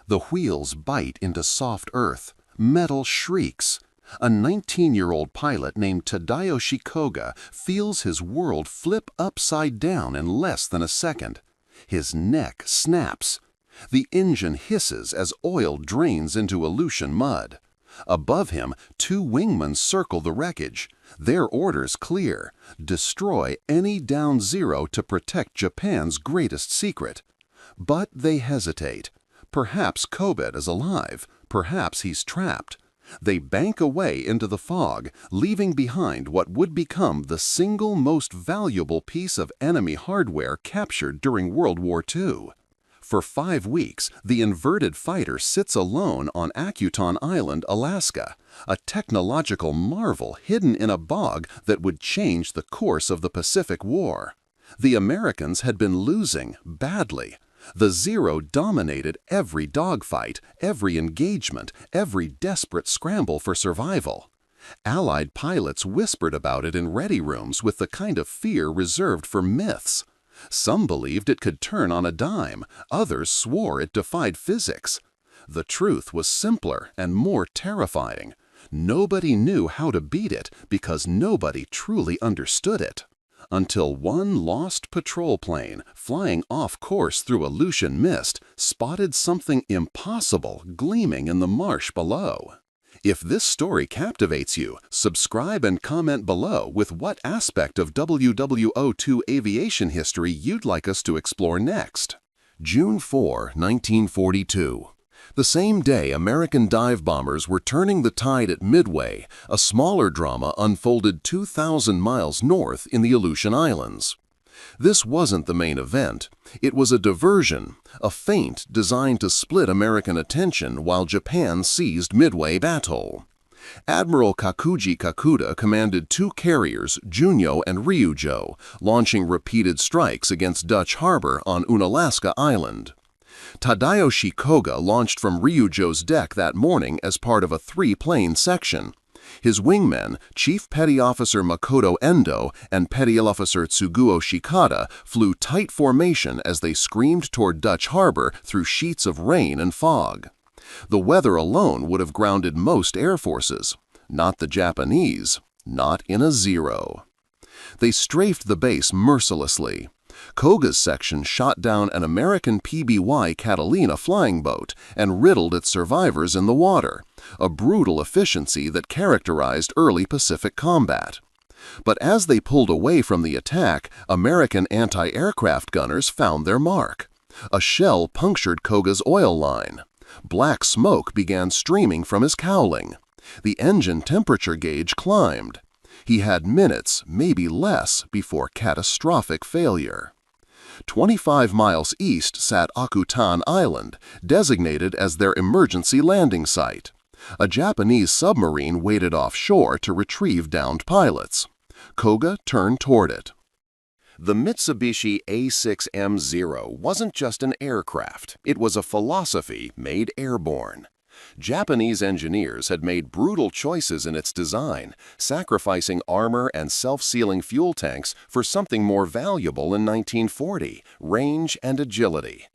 The wheels bite into soft earth. Metal shrieks. A 19-year-old pilot named Tadayoshi Koga feels his world flip upside down in less than a second. His neck snaps. The engine hisses as oil drains into Aleutian mud. Above him, two wingmen circle the wreckage. Their orders clear: destroy any down zero to protect Japan's greatest secret. But they hesitate. Perhaps Kobe is alive. Perhaps he's trapped. They bank away into the fog, leaving behind what would become the single most valuable piece of enemy hardware captured during World War II. For 5 weeks, the inverted fighter sits alone on Akuton Island, Alaska, a technological marvel hidden in a bog that would change the course of the Pacific War. The Americans had been losing badly. The Zero dominated every dogfight, every engagement, every desperate scramble for survival. Allied pilots whispered about it in ready rooms with the kind of fear reserved for myths. Some believed it could turn on a dime, others swore it defied physics. The truth was simpler and more terrifying. Nobody knew how to beat it because nobody truly understood it. Until one lost patrol plane, flying off course through Aleutian mist, spotted something impossible gleaming in the marsh below. If this story captivates you, subscribe and comment below with what aspect of WW2 aviation history you'd like us to explore next. June 4, 1942. The same day American dive bombers were turning the tide at Midway, a smaller drama unfolded 2,000 miles north in the Aleutian Islands. This wasn't the main event. It was a diversion, a feint designed to split American attention while Japan seized Midway Atoll. Admiral Kakuji Kakuta commanded 2 carriers, Junyo and Ryujo, launching repeated strikes against Dutch Harbor on Unalaska Island. Tadayoshi Koga launched from Ryujo's deck that morning as part of a 3-plane section. His wingmen, Chief Petty Officer Makoto Endo and Petty Officer Tsuguo Shikata, flew tight formation as they screamed toward Dutch Harbor through sheets of rain and fog. The weather alone would have grounded most air forces. Not the Japanese, not in a Zero. They strafed the base mercilessly. Koga's section shot down an American PBY Catalina flying boat and riddled its survivors in the water, a brutal efficiency that characterized early Pacific combat. But as they pulled away from the attack, American anti-aircraft gunners found their mark. A shell punctured Koga's oil line. Black smoke began streaming from his cowling. The engine temperature gauge climbed. He had minutes, maybe less, before catastrophic failure. 25 miles east sat Akutan Island, designated as their emergency landing site. A Japanese submarine waited offshore to retrieve downed pilots. Koga turned toward it. The Mitsubishi A6M0 wasn't just an aircraft, it was a philosophy made airborne. Japanese engineers had made brutal choices in its design, sacrificing armor and self-sealing fuel tanks for something more valuable in 1940, range and agility.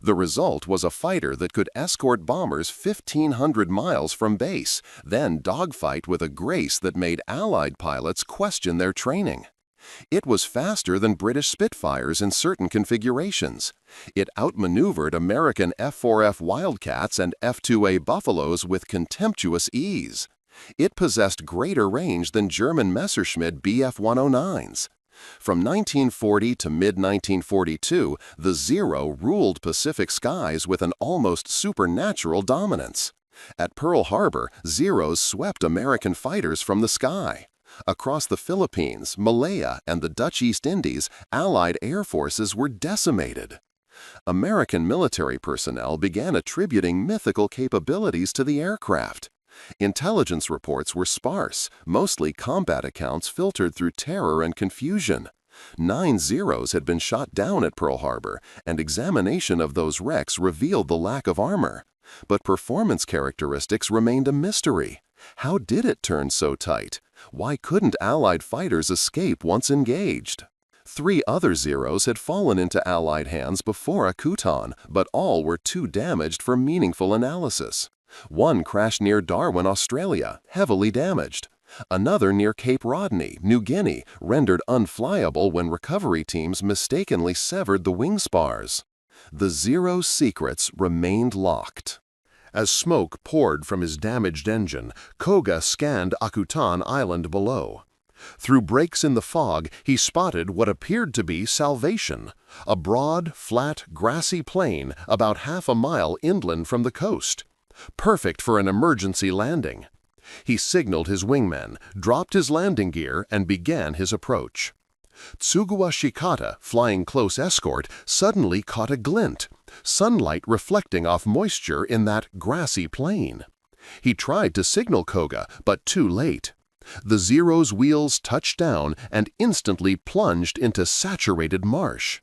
The result was a fighter that could escort bombers 1,500 miles from base, then dogfight with a grace that made Allied pilots question their training. It was faster than British Spitfires in certain configurations. It outmaneuvered American F-4F Wildcats and F-2A Buffaloes with contemptuous ease. It possessed greater range than German Messerschmitt Bf-109s. From 1940 to mid-1942, the Zero ruled Pacific skies with an almost supernatural dominance. At Pearl Harbor, Zeros swept American fighters from the sky. Across the Philippines, Malaya, and the Dutch East Indies, Allied air forces were decimated. American military personnel began attributing mythical capabilities to the aircraft. Intelligence reports were sparse, mostly combat accounts filtered through terror and confusion. 9 Zeros had been shot down at Pearl Harbor, and examination of those wrecks revealed the lack of armor. But performance characteristics remained a mystery. How did it turn so tight? Why couldn't Allied fighters escape once engaged? 3 other Zeros had fallen into Allied hands before Akutan, but all were too damaged for meaningful analysis. One crashed near Darwin, Australia, heavily damaged. Another near Cape Rodney, New Guinea, rendered unflyable when recovery teams mistakenly severed the wing spars. The Zero's secrets remained locked. As smoke poured from his damaged engine, Koga scanned Akutan Island below. Through breaks in the fog, he spotted what appeared to be salvation, a broad, flat, grassy plain about half a mile inland from the coast. Perfect for an emergency landing. He signaled his wingmen, dropped his landing gear, and began his approach. Tsugawa Shikata, flying close escort, suddenly caught a glint, sunlight reflecting off moisture in that grassy plain. He tried to signal Koga, but too late. The Zero's wheels touched down and instantly plunged into saturated marsh.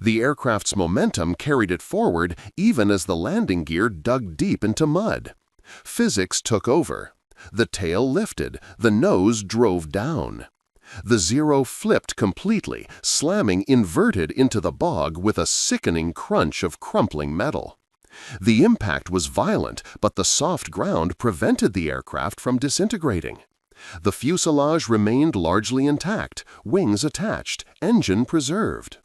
The aircraft's momentum carried it forward even as the landing gear dug deep into mud. Physics took over. The tail lifted, the nose drove down. The Zero flipped completely, slamming inverted into the bog with a sickening crunch of crumpling metal. The impact was violent, but the soft ground prevented the aircraft from disintegrating. The fuselage remained largely intact, wings attached, engine preserved.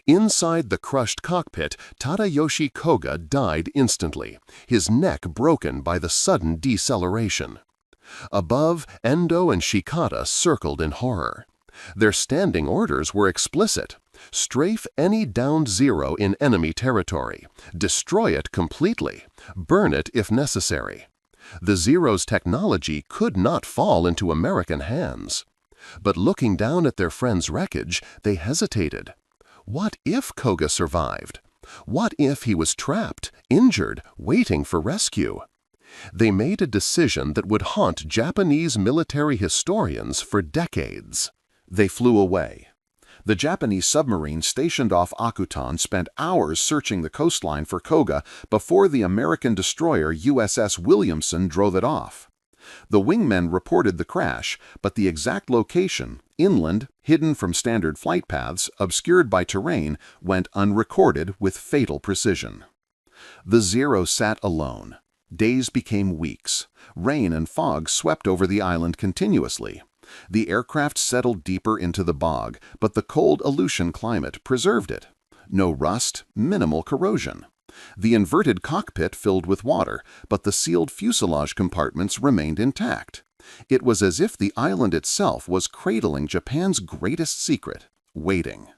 Inside the crushed cockpit, Tadayoshi Koga died instantly, his neck broken by the sudden deceleration. Above, Endo and Shikata circled in horror. Their standing orders were explicit. Strafe any downed Zero in enemy territory. Destroy it completely. Burn it if necessary. The Zero's technology could not fall into American hands. But looking down at their friend's wreckage, they hesitated. What if Koga survived? What if he was trapped, injured, waiting for rescue? They made a decision that would haunt Japanese military historians for decades. They flew away. The Japanese submarine stationed off Akutan spent hours searching the coastline for Koga before the American destroyer USS Williamson drove it off. The wingmen reported the crash, but the exact location, inland, hidden from standard flight paths, obscured by terrain, went unrecorded with fatal precision. The Zero sat alone. Days became weeks. Rain and fog swept over the island continuously. The aircraft settled deeper into the bog, but the cold Aleutian climate preserved it. No rust, minimal corrosion. The inverted cockpit filled with water, but the sealed fuselage compartments remained intact. It was as if the island itself was cradling Japan's greatest secret, waiting.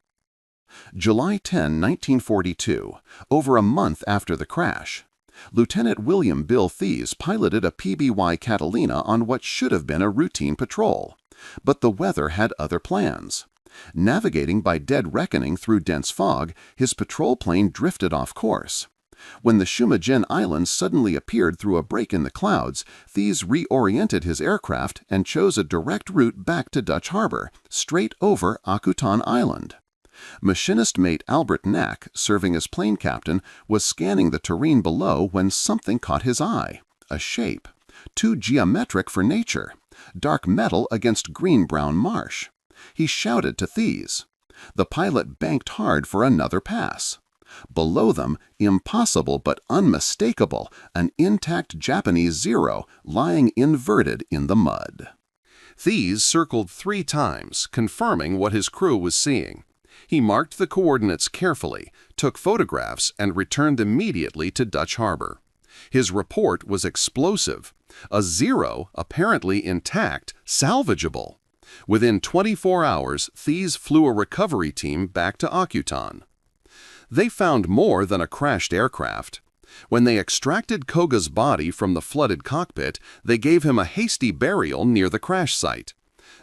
July 10, 1942, over a month after the crash. Lieutenant William Bill Thies piloted a PBY Catalina on what should have been a routine patrol. But the weather had other plans. Navigating by dead reckoning through dense fog, his patrol plane drifted off course. When the Shumajin Islands suddenly appeared through a break in the clouds, Thies reoriented his aircraft and chose a direct route back to Dutch Harbor, straight over Akutan Island. Machinist mate Albert Knack, serving as plane captain, was scanning the terrain below when something caught his eye. A shape. Too geometric for nature. Dark metal against green-brown marsh. He shouted to Thies. The pilot banked hard for another pass. Below them, impossible but unmistakable, an intact Japanese Zero lying inverted in the mud. Thies circled 3 times, confirming what his crew was seeing. He marked the coordinates carefully, took photographs, and returned immediately to Dutch Harbor. His report was explosive. A Zero, apparently intact, salvageable. Within 24 hours, Thies flew a recovery team back to Akutan. They found more than a crashed aircraft. When they extracted Koga's body from the flooded cockpit, they gave him a hasty burial near the crash site.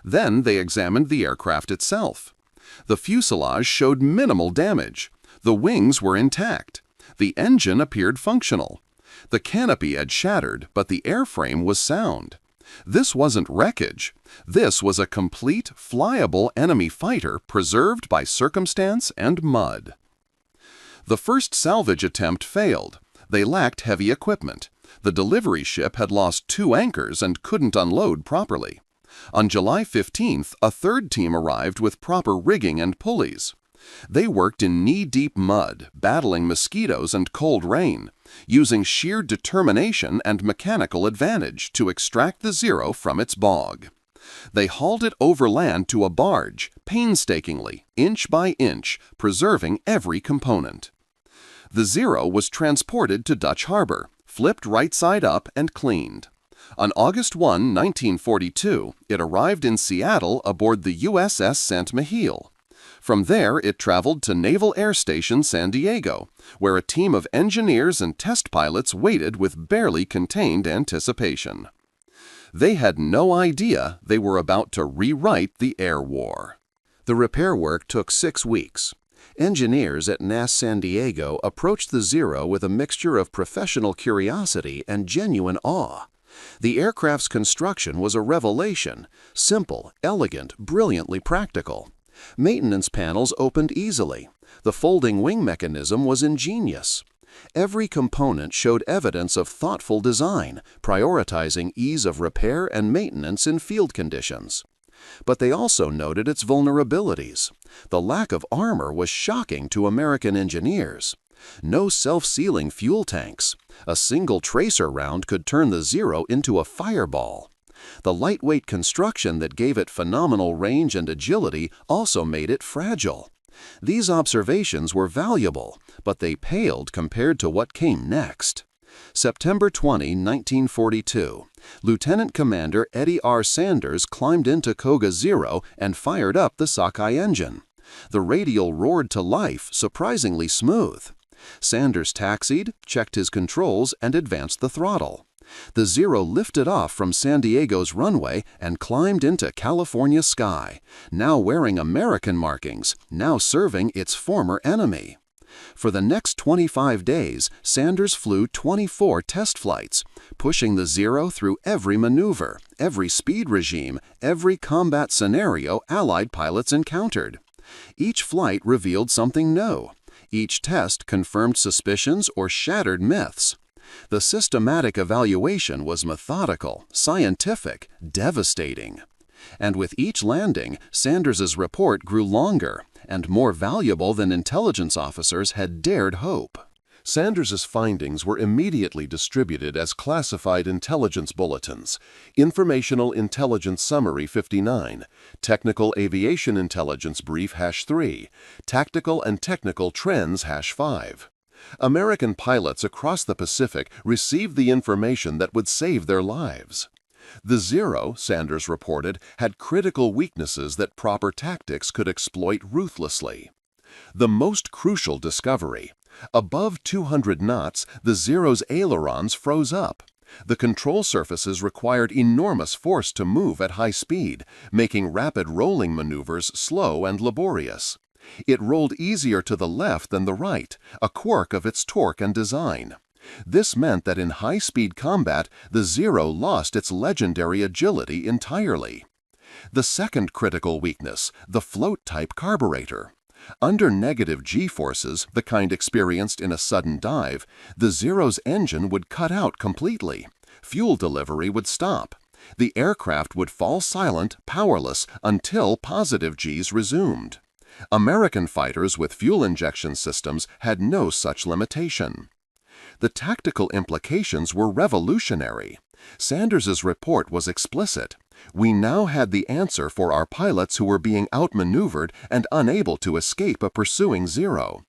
Then they examined the aircraft itself. The fuselage showed minimal damage. The wings were intact. The engine appeared functional. The canopy had shattered, but the airframe was sound. This wasn't wreckage. This was a complete, flyable enemy fighter preserved by circumstance and mud. The first salvage attempt failed. They lacked heavy equipment. The delivery ship had lost 2 anchors and couldn't unload properly. On July 15th, a third team arrived with proper rigging and pulleys. They worked in knee-deep mud, battling mosquitoes and cold rain, using sheer determination and mechanical advantage to extract the Zero from its bog. They hauled it overland to a barge, painstakingly, inch by inch, preserving every component. The Zero was transported to Dutch Harbor, flipped right side up and cleaned. On August 1, 1942, it arrived in Seattle aboard the USS St. Mihiel. From there, it traveled to Naval Air Station San Diego, where a team of engineers and test pilots waited with barely contained anticipation. They had no idea they were about to rewrite the air war. The repair work took 6 weeks. Engineers at NAS San Diego approached the Zero with a mixture of professional curiosity and genuine awe. The aircraft's construction was a revelation, simple, elegant, brilliantly practical. Maintenance panels opened easily. The folding wing mechanism was ingenious. Every component showed evidence of thoughtful design, prioritizing ease of repair and maintenance in field conditions. But they also noted its vulnerabilities. The lack of armor was shocking to American engineers. No self-sealing fuel tanks. A single tracer round could turn the Zero into a fireball. The lightweight construction that gave it phenomenal range and agility also made it fragile. These observations were valuable, but they paled compared to what came next. September 20, 1942, Lieutenant Commander Eddie R. Sanders climbed into Koga Zero and fired up the sockeye engine. The radial roared to life, surprisingly smooth. Sanders taxied, checked his controls, and advanced the throttle. The Zero lifted off from San Diego's runway and climbed into California sky, now wearing American markings, now serving its former enemy. For the next 25 days, Sanders flew 24 test flights, pushing the Zero through every maneuver, every speed regime, every combat scenario Allied pilots encountered. Each flight revealed something new. Each test confirmed suspicions or shattered myths. The systematic evaluation was methodical, scientific, devastating. And with each landing, Sanders's report grew longer and more valuable than intelligence officers had dared hope. Sanders's findings were immediately distributed as classified intelligence bulletins: Informational Intelligence Summary 59, Technical Aviation Intelligence Brief #3, Tactical and Technical Trends #5. American pilots across the Pacific received the information that would save their lives. The Zero, Sanders reported, had critical weaknesses that proper tactics could exploit ruthlessly. The most crucial discovery: above 200 knots, the Zero's ailerons froze up. The control surfaces required enormous force to move at high speed, making rapid rolling maneuvers slow and laborious. It rolled easier to the left than the right, a quirk of its torque and design. This meant that in high-speed combat, the Zero lost its legendary agility entirely. The second critical weakness: the float-type carburetor. Under negative G-forces, the kind experienced in a sudden dive, the Zero's engine would cut out completely. Fuel delivery would stop. The aircraft would fall silent, powerless, until positive Gs resumed. American fighters with fuel injection systems had no such limitation. The tactical implications were revolutionary. Sanders's report was explicit. We now had the answer for our pilots who were being outmaneuvered and unable to escape a pursuing Zero.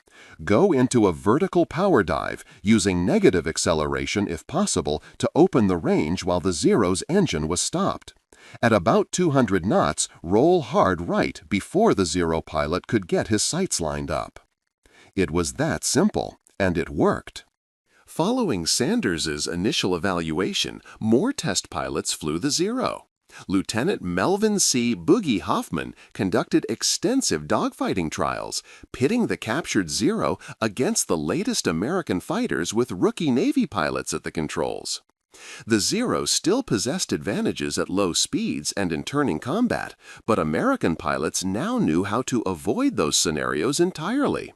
Go into a vertical power dive, using negative acceleration if possible to open the range while the Zero's engine was stopped. At about 200 knots, roll hard right before the Zero pilot could get his sights lined up. It was that simple, and it worked. Following Sanders's initial evaluation, more test pilots flew the Zero. Lieutenant Melvin C. Boogie Hoffman conducted extensive dogfighting trials, pitting the captured Zero against the latest American fighters with rookie Navy pilots at the controls. The Zero still possessed advantages at low speeds and in turning combat, but American pilots now knew how to avoid those scenarios entirely.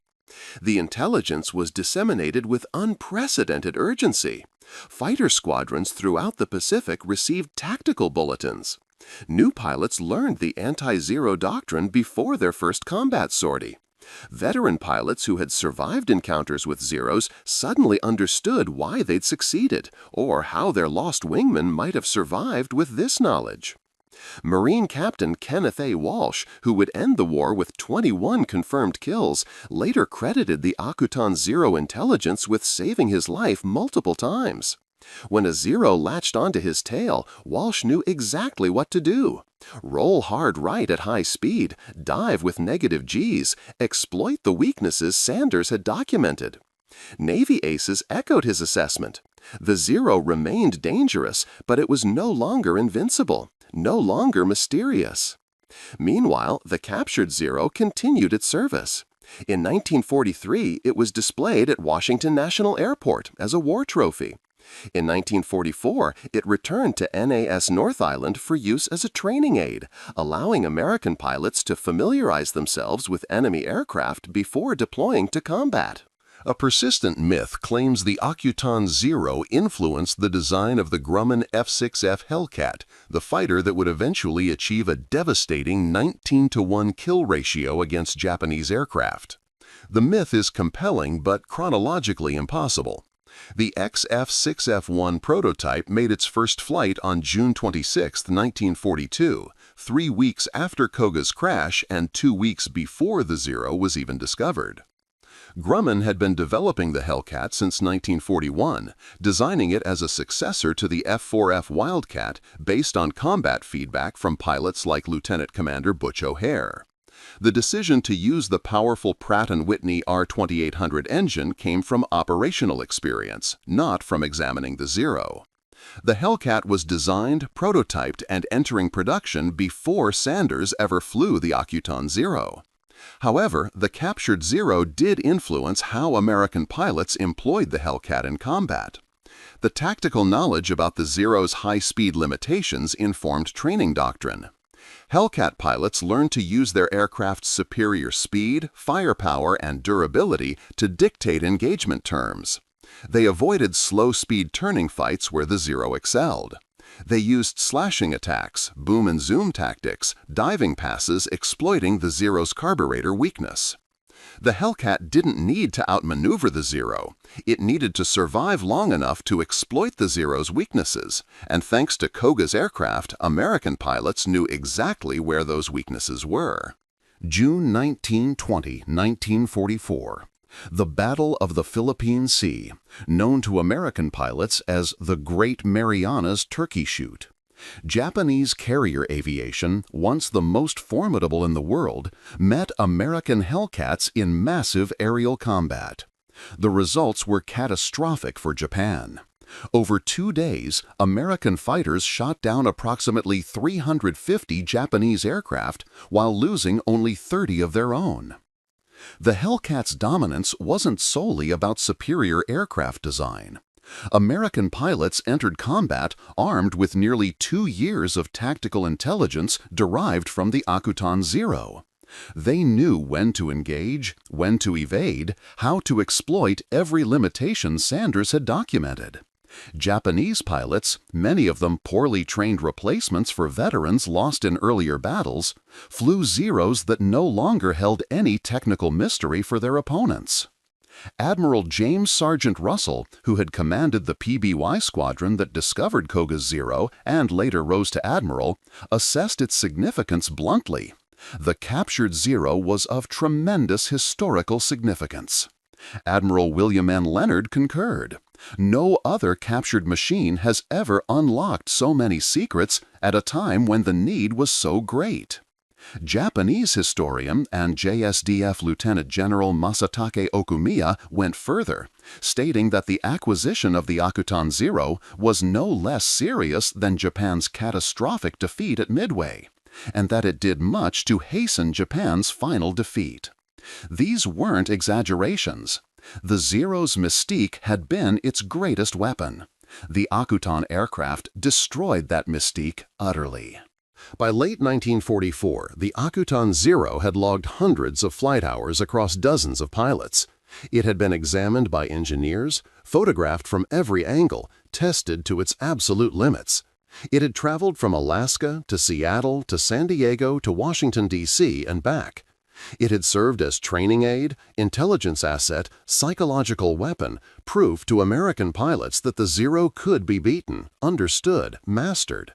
The intelligence was disseminated with unprecedented urgency. Fighter squadrons throughout the Pacific received tactical bulletins. New pilots learned the anti-zero doctrine before their first combat sortie. Veteran pilots who had survived encounters with Zeros suddenly understood why they'd succeeded, or how their lost wingman might have survived with this knowledge. Marine Captain Kenneth A. Walsh, who would end the war with 21 confirmed kills, later credited the Akutan Zero intelligence with saving his life multiple times. When a Zero latched onto his tail, Walsh knew exactly what to do. Roll hard right at high speed, dive with negative Gs, exploit the weaknesses Sanders had documented. Navy aces echoed his assessment. The Zero remained dangerous, but it was no longer invincible, no longer mysterious. Meanwhile, the captured Zero continued its service. In 1943, it was displayed at Washington National Airport as a war trophy. In 1944, it returned to NAS North Island for use as a training aid, allowing American pilots to familiarize themselves with enemy aircraft before deploying to combat. A persistent myth claims the Akutan Zero influenced the design of the Grumman F-6F Hellcat, the fighter that would eventually achieve a devastating 19-to-1 kill ratio against Japanese aircraft. The myth is compelling but chronologically impossible. The XF-6F-1 prototype made its first flight on June 26, 1942, 3 weeks after Koga's crash and 2 weeks before the Zero was even discovered. Grumman had been developing the Hellcat since 1941, designing it as a successor to the F-4F Wildcat based on combat feedback from pilots like Lieutenant Commander Butch O'Hare. The decision to use the powerful Pratt & Whitney R2800 engine came from operational experience, not from examining the Zero. The Hellcat was designed, prototyped, and entering production before Sanders ever flew the Akutan Zero. However, the captured Zero did influence how American pilots employed the Hellcat in combat. The tactical knowledge about the Zero's high-speed limitations informed training doctrine. Hellcat pilots learned to use their aircraft's superior speed, firepower, and durability to dictate engagement terms. They avoided slow-speed turning fights where the Zero excelled. They used slashing attacks, boom and zoom tactics, diving passes exploiting the Zero's carburetor weakness. The Hellcat didn't need to outmaneuver the Zero. It needed to survive long enough to exploit the Zero's weaknesses, and thanks to Koga's aircraft, American pilots knew exactly where those weaknesses were. June 19-20, 1944. The Battle of the Philippine Sea, known to American pilots as the Great Marianas Turkey Shoot. Japanese carrier aviation, once the most formidable in the world, met American Hellcats in massive aerial combat. The results were catastrophic for Japan. Over 2 days, American fighters shot down approximately 350 Japanese aircraft while losing only 30 of their own. The Hellcat's dominance wasn't solely about superior aircraft design. American pilots entered combat armed with nearly 2 years of tactical intelligence derived from the Akutan Zero. They knew when to engage, when to evade, how to exploit every limitation Sanders had documented. Japanese pilots, many of them poorly trained replacements for veterans lost in earlier battles, flew Zeros that no longer held any technical mystery for their opponents. Admiral James Sergeant Russell, who had commanded the PBY squadron that discovered Koga's Zero and later rose to admiral, assessed its significance bluntly. The captured Zero was of tremendous historical significance. Admiral William N. Leonard concurred. No other captured machine has ever unlocked so many secrets at a time when the need was so great. Japanese historian and JSDF Lieutenant General Masatake Okumiya went further, stating that the acquisition of the Akutan Zero was no less serious than Japan's catastrophic defeat at Midway, and that it did much to hasten Japan's final defeat. These weren't exaggerations. The Zero's mystique had been its greatest weapon. The Akutan aircraft destroyed that mystique utterly. By late 1944, the Akutan Zero had logged hundreds of flight hours across dozens of pilots. It had been examined by engineers, photographed from every angle, tested to its absolute limits. It had traveled from Alaska to Seattle to San Diego to Washington, D.C. and back. It had served as training aid, intelligence asset, psychological weapon, proof to American pilots that the Zero could be beaten, understood, mastered.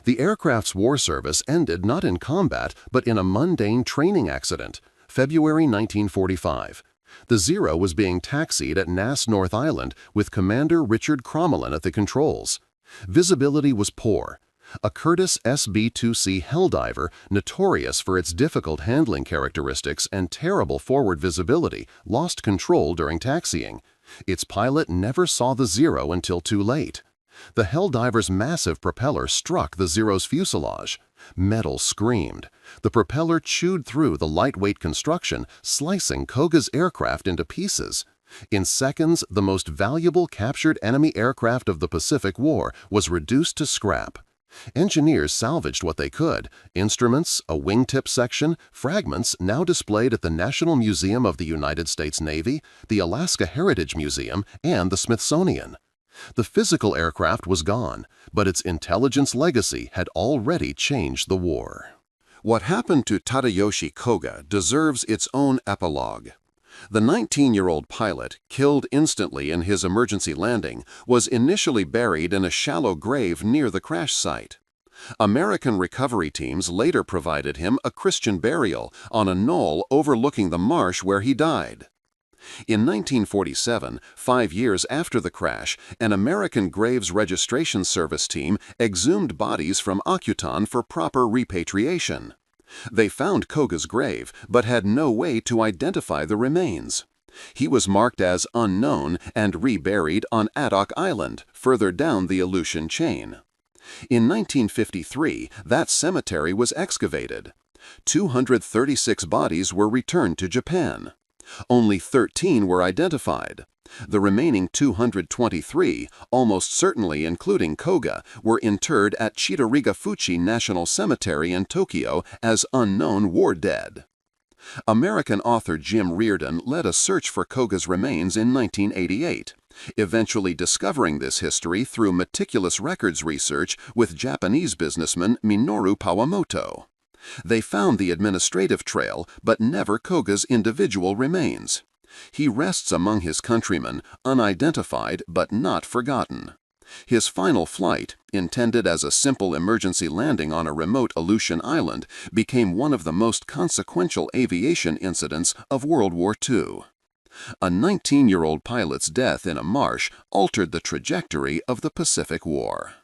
The aircraft's war service ended not in combat but in a mundane training accident, February 1945. The Zero was being taxied at Nass North Island with Commander Richard Crommelin at the controls. Visibility was poor. A Curtiss SB-2C Helldiver, notorious for its difficult handling characteristics and terrible forward visibility, lost control during taxiing. Its pilot never saw the Zero until too late. The Helldiver's massive propeller struck the Zero's fuselage. Metal screamed. The propeller chewed through the lightweight construction, slicing Koga's aircraft into pieces. In seconds, the most valuable captured enemy aircraft of the Pacific War was reduced to scrap. Engineers salvaged what they could: instruments, a wingtip section, fragments now displayed at the National Museum of the United States Navy, the Alaska Heritage Museum, and the Smithsonian. The physical aircraft was gone, but its intelligence legacy had already changed the war. What happened to Tadayoshi Koga deserves its own epilogue. The 19-year-old pilot, killed instantly in his emergency landing, was initially buried in a shallow grave near the crash site. American recovery teams later provided him a Christian burial on a knoll overlooking the marsh where he died. In 1947, 5 years after the crash, an American Graves Registration Service team exhumed bodies from Akutan for proper repatriation. They found Koga's grave, but had no way to identify the remains. He was marked as unknown and reburied on Adak Island, further down the Aleutian chain. In 1953, that cemetery was excavated. 236 bodies were returned to Japan. Only 13 were identified. The remaining 223, almost certainly including Koga, were interred at Chitarigafuchi National Cemetery in Tokyo as unknown war dead. American author Jim Reardon led a search for Koga's remains in 1988, eventually discovering this history through meticulous records research with Japanese businessman Minoru Pawamoto. They found the administrative trail, but never Koga's individual remains. He rests among his countrymen, unidentified but not forgotten. His final flight, intended as a simple emergency landing on a remote Aleutian island, became one of the most consequential aviation incidents of World War II. A 19-year-old pilot's death in a marsh altered the trajectory of the Pacific War.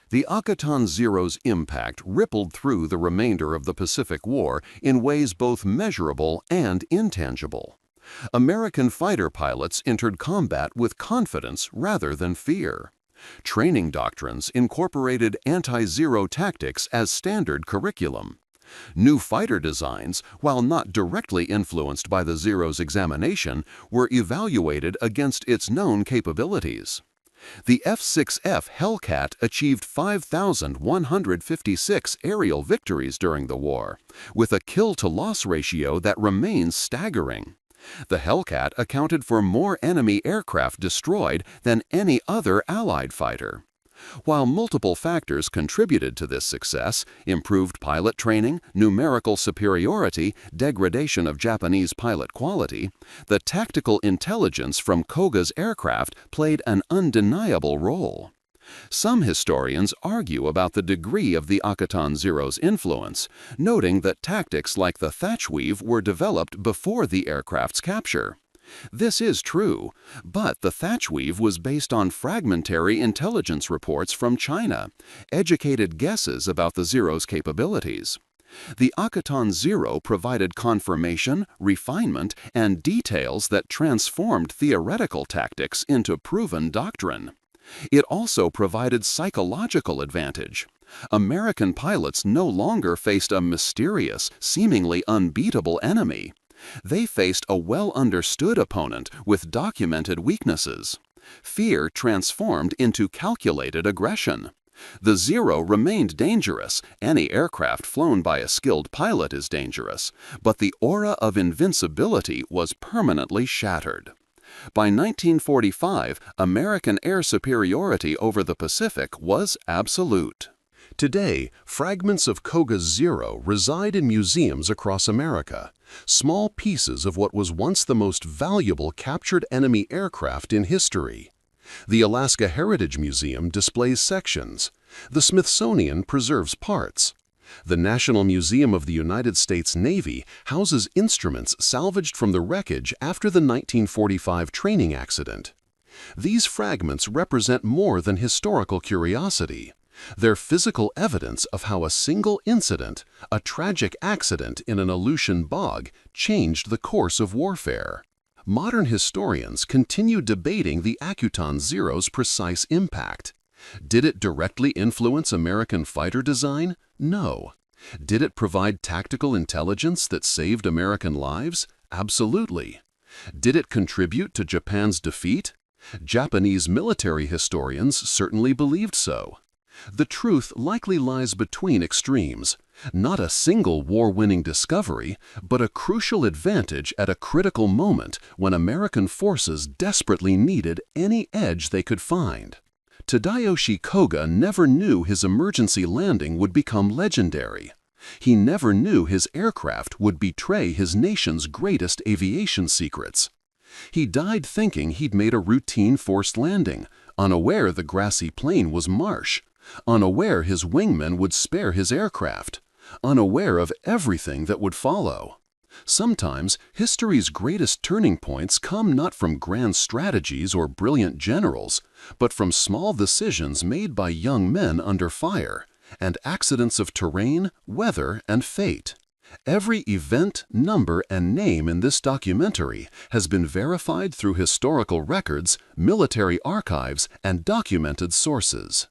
The Akutan Zero's impact rippled through the remainder of the Pacific War in ways both measurable and intangible. American fighter pilots entered combat with confidence rather than fear. Training doctrines incorporated anti-Zero tactics as standard curriculum. New fighter designs, while not directly influenced by the Zero's examination, were evaluated against its known capabilities. The F-6F Hellcat achieved 5,156 aerial victories during the war, with a kill-to-loss ratio that remains staggering. The Hellcat accounted for more enemy aircraft destroyed than any other Allied fighter. While multiple factors contributed to this success, improved pilot training, numerical superiority, degradation of Japanese pilot quality, the tactical intelligence from Koga's aircraft played an undeniable role. Some historians argue about the degree of the Akutan Zero's influence, noting that tactics like the thatch weave were developed before the aircraft's capture. This is true, but the thatch weave was based on fragmentary intelligence reports from China, educated guesses about the Zero's capabilities. The Akutan Zero provided confirmation, refinement, and details that transformed theoretical tactics into proven doctrine. It also provided psychological advantage. American pilots no longer faced a mysterious, seemingly unbeatable enemy. They faced a well-understood opponent with documented weaknesses. Fear transformed into calculated aggression. The Zero remained dangerous. Any aircraft flown by a skilled pilot is dangerous, but the aura of invincibility was permanently shattered. By 1945, American air superiority over the Pacific was absolute. Today, fragments of Koga-0 reside in museums across America, small pieces of what was once the most valuable captured enemy aircraft in history. The Alaska Heritage Museum displays sections. The Smithsonian preserves parts. The National Museum of the United States Navy houses instruments salvaged from the wreckage after the 1945 training accident. These fragments represent more than historical curiosity. They're physical evidence of how a single incident, a tragic accident in an Aleutian bog, changed the course of warfare. Modern historians continue debating the Akutan Zero's precise impact. Did it directly influence American fighter design? No. Did it provide tactical intelligence that saved American lives? Absolutely. Did it contribute to Japan's defeat? Japanese military historians certainly believed so. The truth likely lies between extremes. Not a single war-winning discovery, but a crucial advantage at a critical moment when American forces desperately needed any edge they could find. Tadayoshi Koga never knew his emergency landing would become legendary. He never knew his aircraft would betray his nation's greatest aviation secrets. He died thinking he'd made a routine forced landing, unaware the grassy plain was marsh, unaware his wingmen would spare his aircraft, unaware of everything that would follow. Sometimes, history's greatest turning points come not from grand strategies or brilliant generals, but from small decisions made by young men under fire, and accidents of terrain, weather, and fate. Every event, number, and name in this documentary has been verified through historical records, military archives, and documented sources.